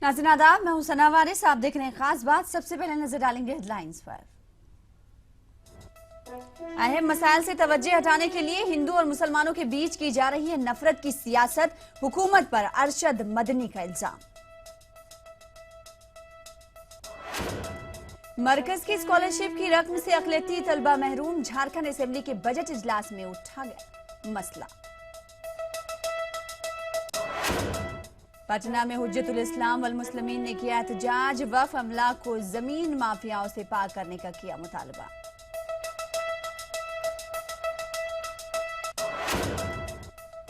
नाज़रीन आदाब, मैं हूं सना वारिस। आप देख रहे हैं खास बात। सबसे पहले नजर डालेंगे हेडलाइंस पर। अहम मसाइल से तवज्जो हटाने के लिए हिंदू और मुसलमानों के बीच की जा रही है नफरत की सियासत, हुकूमत पर अरशद मदनी का इल्जाम। मरकज की स्कॉलरशिप की रकम से अकलियती तलबा महरूम, झारखंड असेंबली के बजट इजलास में उठा गया मसला। पटना में हुज्जतुल इस्लाम वल मुस्लिमीन ने किया एहतजाज, वक्फ अमलाक को जमीन माफियाओं से पाक करने का किया मुतालबा।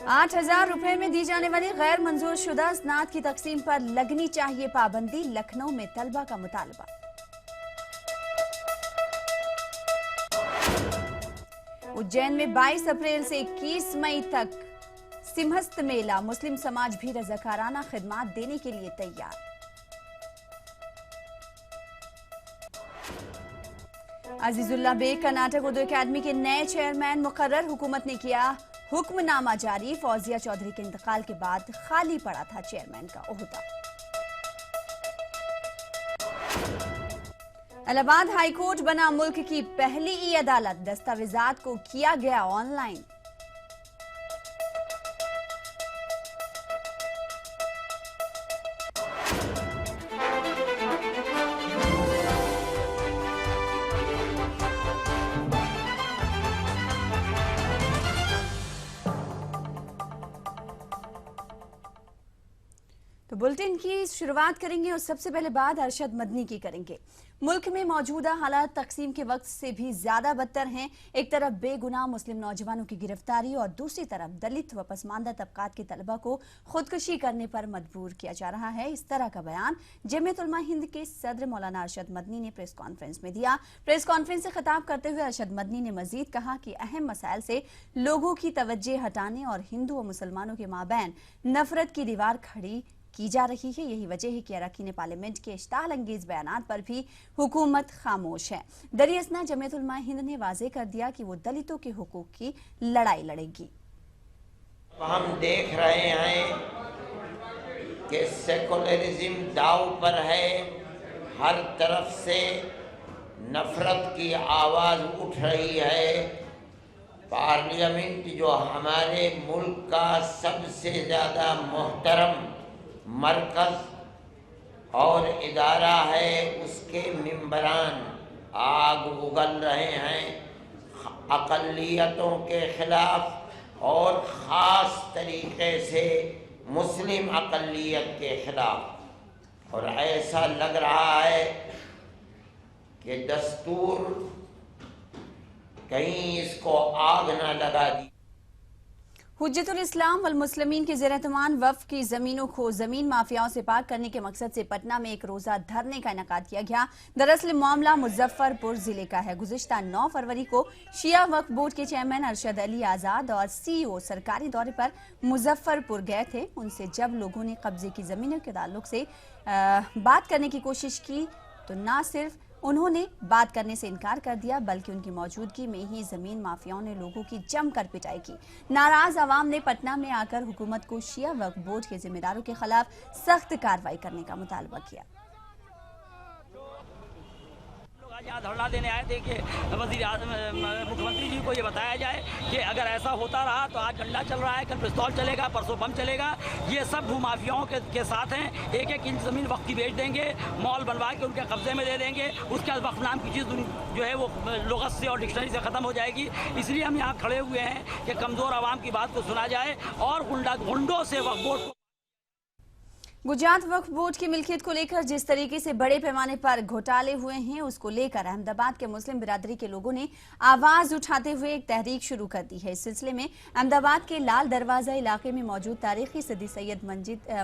₹8,000 में दी जाने वाली गैर मंजूर शुदा स्नात की तकसीम पर लगनी चाहिए पाबंदी, लखनऊ में तलबा का मुतालबा। उज्जैन में 22 अप्रैल से 21 मई तक सिंहस्थ मेला, मुस्लिम समाज भी रज़ाकाराना खिदमात देने के लिए तैयार। अजीजुल्लाह बेग कर्नाटक उर्दू अकादमी के नए चेयरमैन मुकर्रर, हुकूमत ने किया हुक्मनामा जारी। फौजिया चौधरी के इंतकाल के बाद खाली पड़ा था चेयरमैन का ओहदा। इलाहाबाद हाईकोर्ट बना मुल्क की पहली ई अदालत, दस्तावेजात को किया गया ऑनलाइन। तो बुलेटिन की शुरुआत करेंगे और सबसे पहले बात अरशद मदनी की करेंगे। मुल्क में मौजूदा हालात तकसीम के वक्त से भी ज्यादा बदतर हैं। एक तरफ बेगुनाह मुस्लिम नौजवानों की गिरफ्तारी और दूसरी तरफ दलित व पसमानदा तबकात के तलबा को खुदकुशी करने पर मजबूर किया जा रहा है। इस तरह का बयान जमीयत उलमा हिंद के सदर मौलाना अरशद मदनी ने प्रेस कॉन्फ्रेंस में दिया। प्रेस कॉन्फ्रेंस से खिताब करते हुए अरशद मदनी ने मजीद कहा कि अहम मसाइल से लोगों की तवज्जो हटाने और हिंदू और मुसलमानों के माबैन नफरत की दीवार खड़ी की जा रही है। यही वजह है कि अरकान पार्लियामेंट के इश्ताल अंगेज बयानात पर भी हुकूमत खामोश है। दरियासना जमीयत उलमा हिंद ने वाजे कर दिया कि वो दलितों के हुकूक की लड़ाई लड़ेगी। हम देख रहे हैं कि सेकुलरिज्म दाव पर है, हर तरफ से नफरत की आवाज उठ रही है। पार्लियामेंट जो हमारे मुल्क का सबसे ज़्यादा मोहतरम मरकज़ और इदारा है, उसके मिंबरान आग उगल रहे हैं अक़लियतों के ख़िलाफ़ और ख़ास तरीक़े से मुस्लिम अक़लियत के ख़िलाफ़। और ऐसा लग रहा है कि दस्तूर कहीं इसको आग न लगा दी। हुज्जतुल इस्लाम वल मुस्लिमीन के ज़ेर-ए-तमान वक्फ की ज़मीनों को ज़मीन माफियाओं से पाक करने के मकसद से पटना में एक रोज़ा धरने का इनेकाद किया गया। दरअसल मामला मुजफ्फरपुर जिले का है। गुज़िश्ता 9 फरवरी को शिया वक्फ बोर्ड के चेयरमैन अरशद अली आज़ाद और CEO सरकारी दौरे पर मुजफ्फरपुर गए थे। उनसे जब लोगों ने कब्जे की ज़मीनों के ताल्लुक से बात करने की कोशिश की तो न सिर्फ उन्होंने बात करने से इनकार कर दिया, बल्कि उनकी मौजूदगी में ही जमीन माफियाओं ने लोगों की जमकर पिटाई की। नाराज आवाम ने पटना में आकर हुकूमत को शिया वक्फ बोर्ड के जिम्मेदारों के खिलाफ सख्त कार्रवाई करने का मुतालबा किया। यहाँ धरना देने आए थे कि मुख्यमंत्री जी को ये बताया जाए कि अगर ऐसा होता रहा तो आज डंडा चल रहा है, कल पिस्तौल चलेगा, परसों बम चलेगा। ये सब भूमाफियाओं के साथ हैं। एक एक इंच ज़मीन वक्फ की बेच देंगे, मॉल बनवा के उनके कब्जे में दे देंगे। उसके बाद वक्फ नाम की चीज़ जो है वो लुग़त से और डिक्शनरी से ख़त्म हो जाएगी। इसलिए हम यहाँ खड़े हुए हैं कि कमज़ोर आवाम की बात को सुना जाए और गुंडों से वक्फ बोर्ड को। गुजरात वक्फ बोर्ड की मिल्कियत को लेकर जिस तरीके से बड़े पैमाने पर घोटाले हुए हैं, उसको लेकर अहमदाबाद के मुस्लिम बिरादरी के लोगों ने आवाज उठाते हुए एक तहरीक शुरू कर दी है। इस सिलसिले में अहमदाबाद के लाल दरवाजा इलाके में मौजूद तारीखी सदी सैयद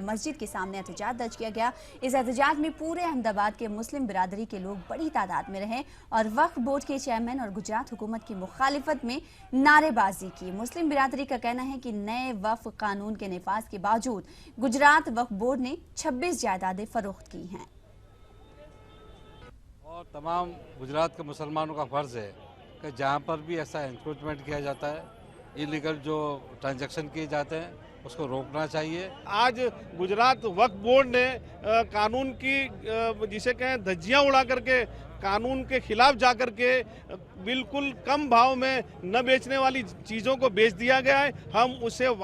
मस्जिद के सामने एहतजाज दर्ज किया गया। इस एहतजाज में पूरे अहमदाबाद के मुस्लिम बिरादरी के लोग बड़ी तादाद में रहे और वक्फ बोर्ड के चेयरमैन और गुजरात हुकूमत की मुखालिफत में नारेबाजी की। मुस्लिम बिरादरी का कहना है कि नए वक्फ कानून के निफाज के बावजूद गुजरात वक्फ बोर्ड ने 26 जायदादें फरोख्त की हैं। और तमाम गुजरात के मुसलमानों का फर्ज है कि जहाँ पर भी ऐसा एनक्रोचमेंट किया जाता है, इलीगल जो ट्रांजैक्शन किए जाते हैं, उसको रोकना चाहिए। आज गुजरात वक्फ बोर्ड ने कानून की जिसे कहें धज्जियां उड़ा करके कानून के खिलाफ जाकर के बिल्कुल कम भाव में न बेचने वाली चीजों को बेच दिया गया है। हम उसे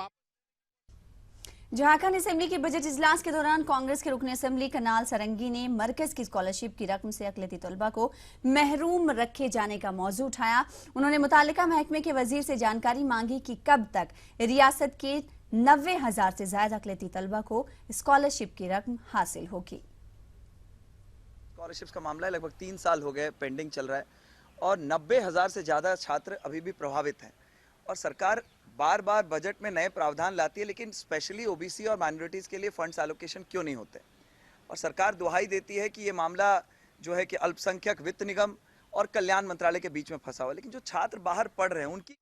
झारखंड असेंबली के बजट इजलास के दौरान कांग्रेस के रुकन असेंबली करनाल सरंगी ने मरकज की स्कॉलरशिप की रकम से अकलियती तलबा को महरूम रखे जाने का मौजू उठाया। उन्होंने मुतालिका महकमे के वजीर से जानकारी मांगी कि कब तक रियासत के 90,000 से ज्यादा अकलियती तलबा को स्कॉलरशिप की रकम हासिल होगी। स्कॉलरशिप्स का मामला लगभग 3 साल हो गए पेंडिंग चल रहा है और 90,000 से ज़्यादा छात्र अभी भी प्रभावित हैं और सरकार बार बार बजट में नए प्रावधान लाती है, लेकिन स्पेशली ओबीसी और माइनॉरिटीज़ के लिए फंड्स एलोकेशन क्यों नहीं होते। और सरकार दुहाई देती है कि ये मामला जो है कि अल्पसंख्यक वित्त निगम और कल्याण मंत्रालय के बीच में फंसा हुआ, लेकिन जो छात्र बाहर पढ़ रहे हैं उनकी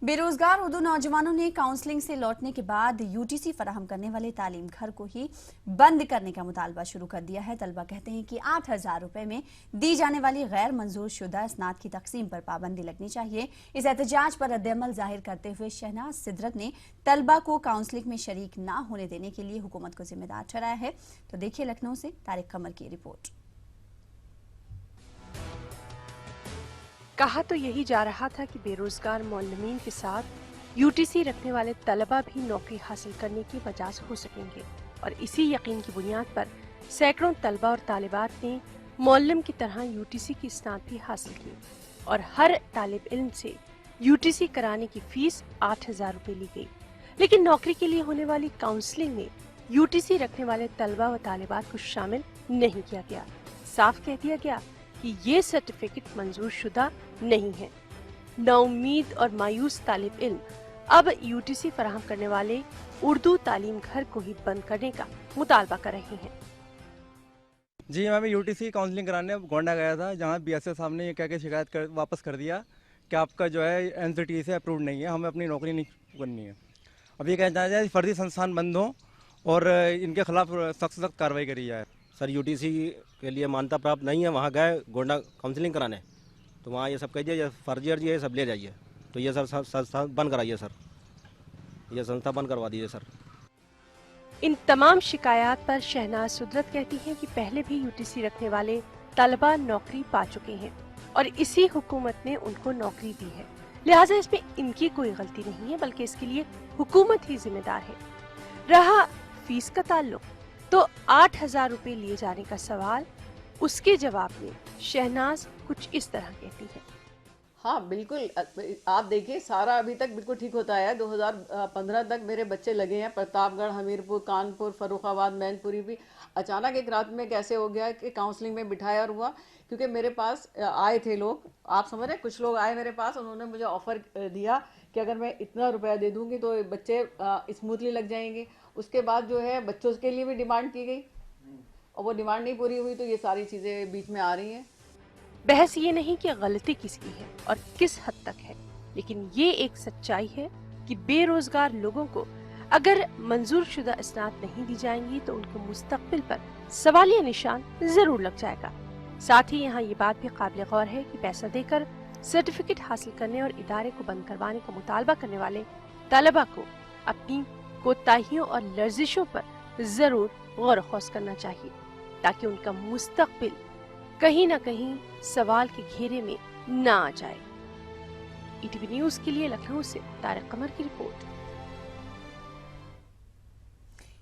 बेरोजगार उर्दू नौजवानों ने काउंसलिंग से लौटने के बाद यूटीसी फराहम करने वाले तालीम घर को ही बंद करने का मुतालबा शुरू कर दिया है। तलबा कहते हैं कि 8,000 रुपए में दी जाने वाली गैर मंजूर शुदा स्नात की तकसीम पर पाबंदी लगनी चाहिए। इस एहतजाज पर रद्दअमल जाहिर करते हुए शहनाज सिद्रत ने तलबा को काउंसलिंग में शरीक न होने देने के लिए हुकूमत को जिम्मेदार ठहराया है। तो देखिए लखनऊ से तारिक कमर की रिपोर्ट। कहा तो यही जा रहा था कि बेरोजगार मौलमीन के साथ यूटीसी रखने वाले तलबा भी नौकरी हासिल करने की वजह हो सकेंगे और इसी यकीन की बुनियाद पर सैकड़ों तलबा और तालिबात ने मौलम की तरह यूटीसी की स्नात भी हासिल की और हर तालिब इल्म से यूटीसी कराने की फीस 8,000 रुपए ली गई। लेकिन नौकरी के लिए होने वाली काउंसलिंग में यूटीसी रखने वाले तलबा व तालिबात को शामिल नहीं किया गया। साफ कह दिया गया कि ये सर्टिफिकेट मंजूर शुदा नहीं है। नाउम्मीद और मायूस तालिब इल्म अब यूटीसी फराहम करने वाले उर्दू तालीम घर को ही बंद करने का मुतालबा कर रहे हैं। जी मैं यूटीसी काउंसलिंग कराने गोंडा गया था, जहां बीएसएफ साहब ने ये कह के वापस कर दिया कि आपका जो है एनसीटी से अप्रूव नहीं है, हमें अपनी नौकरी नहीं करनी है। अब ये कहना चाहिए फर्जी संस्थान बंद हो और इनके खिलाफ सख्त कार्रवाई करी जाए। सर यूटीसी के लिए मान्यता प्राप्त नहीं है, वहाँ गए गोंडा काउंसलिंग कराने तो वहाँ ये सब कह दिया फर्जी अर्जी है, सब ले जाइए। तो ये सर संस्था बंद कराइए सर, ये संस्था बंद करवा दीजिए सर। इन तमाम शिकायत पर शहनाज सुदरत कहती हैं कि पहले भी यूटीसी रखने वाले तलबा नौकरी पा चुके हैं और इसी हुकूमत ने उनको नौकरी दी है, लिहाजा इसमें इनकी कोई गलती नहीं है बल्कि इसके लिए हुकूमत ही जिम्मेदार है। रहा फीस का ताल्लुक तो 8,000 रुपए लिए जाने का सवाल, उसके जवाब में शहनाज कुछ इस तरह कहती है। हाँ बिल्कुल, आप देखिए सारा अभी तक बिल्कुल ठीक होता है। 2015 तक मेरे बच्चे लगे हैं प्रतापगढ़, हमीरपुर, कानपुर, फर्रुखाबाद, मैनपुरी भी। अचानक एक रात में कैसे हो गया कि काउंसलिंग में बिठाया और हुआ, क्योंकि मेरे पास आए थे लोग, आप समझ रहे हैं, कुछ लोग आए मेरे पास, उन्होंने मुझे ऑफर दिया कि अगर मैं इतना रुपया दे दूंगी तो बच्चे स्मूथली लग जाएंगे। उसके बाद जो है बच्चों के लिए भी डिमांड की गई और वो डिमांड नहीं पूरी हुई, तो ये सारी चीज़ें बीच में आ रही हैं। बहस ये नहीं कि गलती किसकी है और किस हद तक है, लेकिन ये एक सच्चाई है कि बेरोजगार लोगों को अगर मंजूर शुदा स्नात नहीं दी जाएंगी तो उनके मुस्तकबिल पर सवालिया निशान जरूर लग जाएगा। साथ ही यहाँ ये बात भी काबिल गौर है कि पैसा देकर सर्टिफिकेट हासिल करने और इदारे को बंद करवाने का मुतालबा करने वाले तलबा को अपनी कोताहियों और लर्जिशों पर जरूर गौर खौस करना चाहिए, ताकि उनका मुस्तकबिल कहीं न कहीं सवाल के घेरे में न आ जाए। ईटीवी न्यूज़ के लिए लखनऊ से तारिक कमर की रिपोर्ट।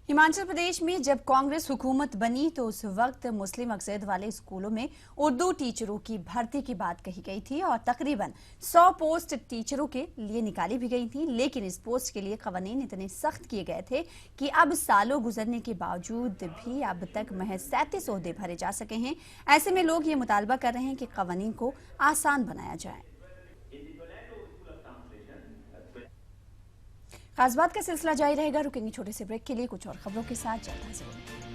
हिमाचल प्रदेश में जब कांग्रेस हुकूमत बनी तो उस वक्त मुस्लिम अक्सरियत वाले स्कूलों में उर्दू टीचरों की भर्ती की बात कही गई थी और तकरीबन 100 पोस्ट टीचरों के लिए निकाली भी गई थी, लेकिन इस पोस्ट के लिए कवानीन इतने सख्त किए गए थे कि अब सालों गुजरने के बावजूद भी अब तक महज 37 ओहदे भरे जा सके हैं। ऐसे में लोग ये मुतालबा कर रहे हैं कि कवानीन को आसान बनाया जाए। खास बात का सिलसिला जारी रहेगा, रुकेंगे छोटे से ब्रेक के लिए, कुछ और खबरों के साथ जल्द हाजिर होंगे।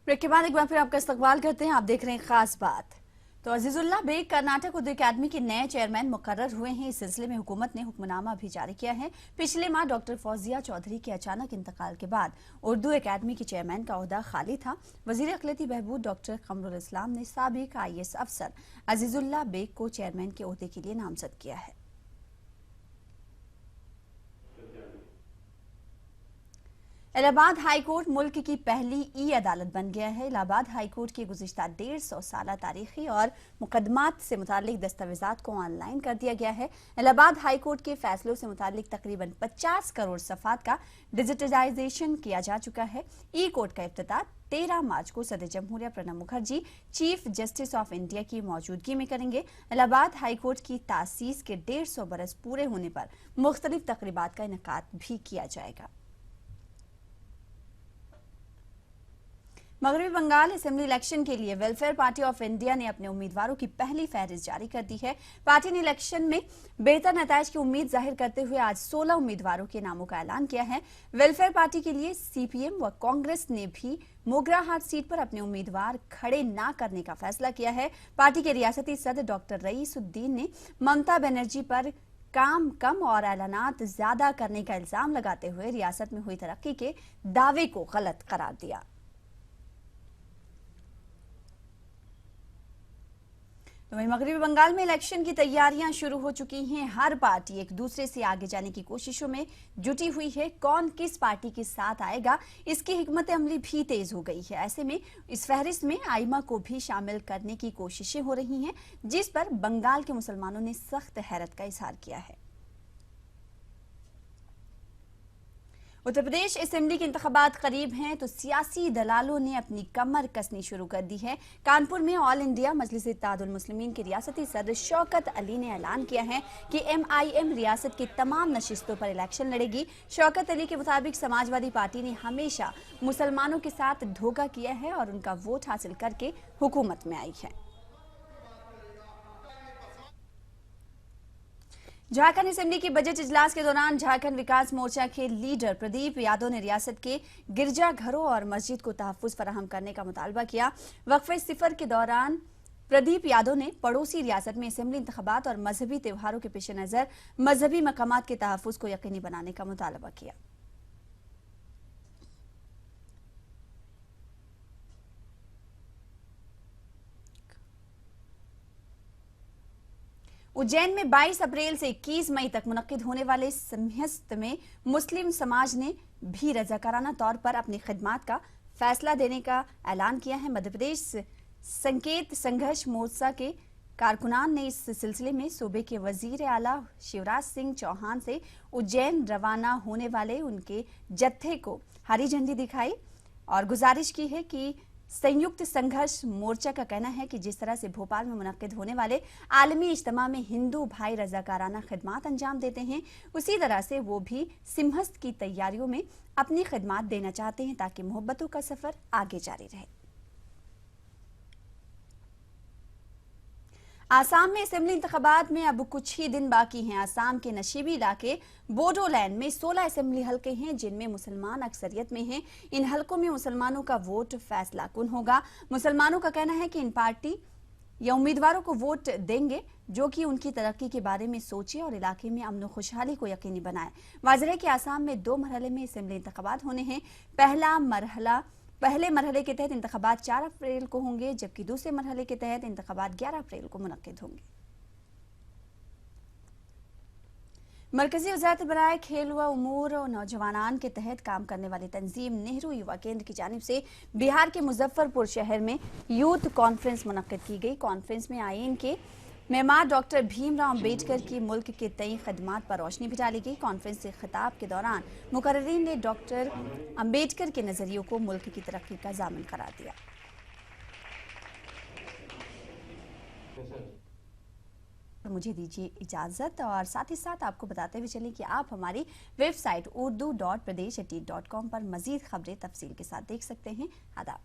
ब्रेक के बाद एक बार फिर आपका इस्तकबाल करते हैं। आप देख रहे हैं खास बात। तो अजीजुल्लाह बेग कर्नाटक उर्दू अकादमी के नए चेयरमैन मुकर्रर हुए हैं। इस सिलसिले में हुकूमत ने हुक्मनामा भी जारी किया है। पिछले माह डॉक्टर फौजिया चौधरी के अचानक इंतकाल के बाद उर्दू अकादमी के चेयरमैन का ओहदा खाली था। वजीर अक़लियती बहबूद डॉक्टर कमरुल इस्लाम ने साबिक IAS अफसर अजीजुल्लाह बेग को चेयरमैन के ओहदे के लिए नामजद किया है। इलाहाबाद हाईकोर्ट मुल्क की पहली अदालत बन गया है। इलाहाबाद हाईकोर्ट की गुज़िश्ता 150 साल तारीखी और मुकदमात से मुतालिक दस्तावेजात को ऑनलाइन कर दिया गया है। इलाहाबाद हाईकोर्ट के फैसलों से मुतालिक तकरीबन 50 करोड़ सफ़ात का डिजिटलाइजेशन किया जा चुका है। कोर्ट का इफ्तिताह 13 मार्च को सदर जमहूरिया Pranab Mukherjee chief justice of India की मौजूदगी में करेंगे। इलाहाबाद हाईकोर्ट की तासीस के 150 बरस पूरे होने पर मुख्तलिफ तकरीबात का इनेकाद भी किया जाएगा। मगरबी बंगाल असेंबली इलेक्शन के लिए वेलफेयर पार्टी ऑफ इंडिया ने अपने उम्मीदवारों की पहली फहरिस्त जारी कर दी है। पार्टी ने इलेक्शन में बेहतर नताइज की उम्मीद जाहिर करते हुए आज 16 उम्मीदवारों के नामों का ऐलान किया है। वेलफेयर पार्टी के लिए CPM व कांग्रेस ने भी मोगराहाट सीट पर अपने उम्मीदवार खड़े न करने का फैसला किया है। पार्टी के रियासती सदर डॉक्टर रईसुद्दीन ने ममता बनर्जी पर काम कम और ऐलानात ज्यादा करने का इल्जाम लगाते हुए रियासत में हुई तरक्की के दावे को गलत करार दिया। तो वहीं मगरबी बंगाल में इलेक्शन की तैयारियां शुरू हो चुकी हैं। हर पार्टी एक दूसरे से आगे जाने की कोशिशों में जुटी हुई है। कौन किस पार्टी के साथ आएगा, इसकी हिकमत अमली भी तेज हो गई है। ऐसे में इस फहरिस्त में आइमा को भी शामिल करने की कोशिशें हो रही हैं, जिस पर बंगाल के मुसलमानों ने सख्त हैरत का इजहार किया है। उत्तर प्रदेश असेंबली के इंतखाबात करीब हैं तो सियासी दलालों ने अपनी कमर कसनी शुरू कर दी है। कानपुर में ऑल इंडिया मजलिस इत्तेहादुल मुस्लिमीन के रियासती सदर शौकत अली ने ऐलान किया है कि MIM रियासत की तमाम नशिस्तों पर इलेक्शन लड़ेगी। शौकत अली के मुताबिक समाजवादी पार्टी ने हमेशा मुसलमानों के साथ धोखा किया है और उनका वोट हासिल करके हुकूमत में आई है। झारखंड असेंबली की बजट इजलास के दौरान झारखंड विकास मोर्चा के लीडर प्रदीप यादव ने रियासत के गिरजाघरों और मस्जिद को तहफ्फुज फराहम करने का मुतालबा किया। वक्फे सिफर के दौरान प्रदीप यादव ने पड़ोसी रियासत में असेंबली इंतखाबात और मजहबी त्योहारों के पेश नजर मजहबी मकामात के तहफ्फुज को यकीनी बनाने का मुतालबा किया। उज्जैन में 22 अप्रैल से 21 मई तक मुनक्किद होने वाले समस्त में मुस्लिम समाज ने भी रजाकाराना तौर पर अपनी खिदमात का फैसला देने का ऐलान किया है। मध्य प्रदेश संकेत संघर्ष मोर्चा के कारकुनान ने इस सिलसिले में सूबे के वजीर आला शिवराज सिंह चौहान से उज्जैन रवाना होने वाले उनके जत्थे को हरी झंडी दिखाई और गुजारिश की है कि संयुक्त संघर्ष मोर्चा का कहना है कि जिस तरह से भोपाल में मुनक्किद होने वाले आलमी इज्तिमा में हिंदू भाई रजाकाराना खिदमात अंजाम देते हैं, उसी तरह से वो भी सिमहस्त की तैयारियों में अपनी खिदमात देना चाहते हैं ताकि मोहब्बतों का सफर आगे जारी रहे। आसाम में असेंबली इंतखाबात में अब कुछ ही दिन बाकी हैं। आसाम के नशीबी इलाके बोडोलैंड में 16 असेंबली हलके हैं जिनमें मुसलमान अक्सरियत में हैं। इन हलकों में मुसलमानों का वोट फैसला कुन होगा। मुसलमानों का कहना है कि इन पार्टी या उम्मीदवारों को वोट देंगे जो कि उनकी तरक्की के बारे में सोचे और इलाके में अमन खुशहाली को यकीनी बनाए। वाज़ेह है कि आसाम में 2 मरहले में असेंबली इंतखाबात होने हैं। पहले मरहले के तहत इंतखाबात 4 अप्रैल को होंगे, जबकि दूसरे मरहले के तहत इंतखाबात 11 अप्रैल को मुनक्किद होंगे। मरकजी वज़ारत बराए खेल व उमूर और नौजवानान के तहत काम करने वाली तंजीम नेहरू युवा केंद्र की जानिब से बिहार के मुजफ्फरपुर शहर में यूथ कॉन्फ्रेंस मुनक्किद की गई। कॉन्फ्रेंस में आईन के मेमार डॉक्टर भीमराव अम्बेडकर की मुल्क के तई खदमात पर रोशनी भी डाली गई। कॉन्फ्रेंस से खिताब के दौरान मुकर्रिरीन ने डॉक्टर अम्बेडकर के नजरियों को मुल्क की तरक्की का जामिन करार दिया। तो मुझे दीजिए इजाजत और साथ ही साथ आपको बताते हुए चलें कि आप हमारी वेबसाइट urdu.pradesh@.com पर मजीद खबरें तफसील के साथ देख सकते हैं। आदाब।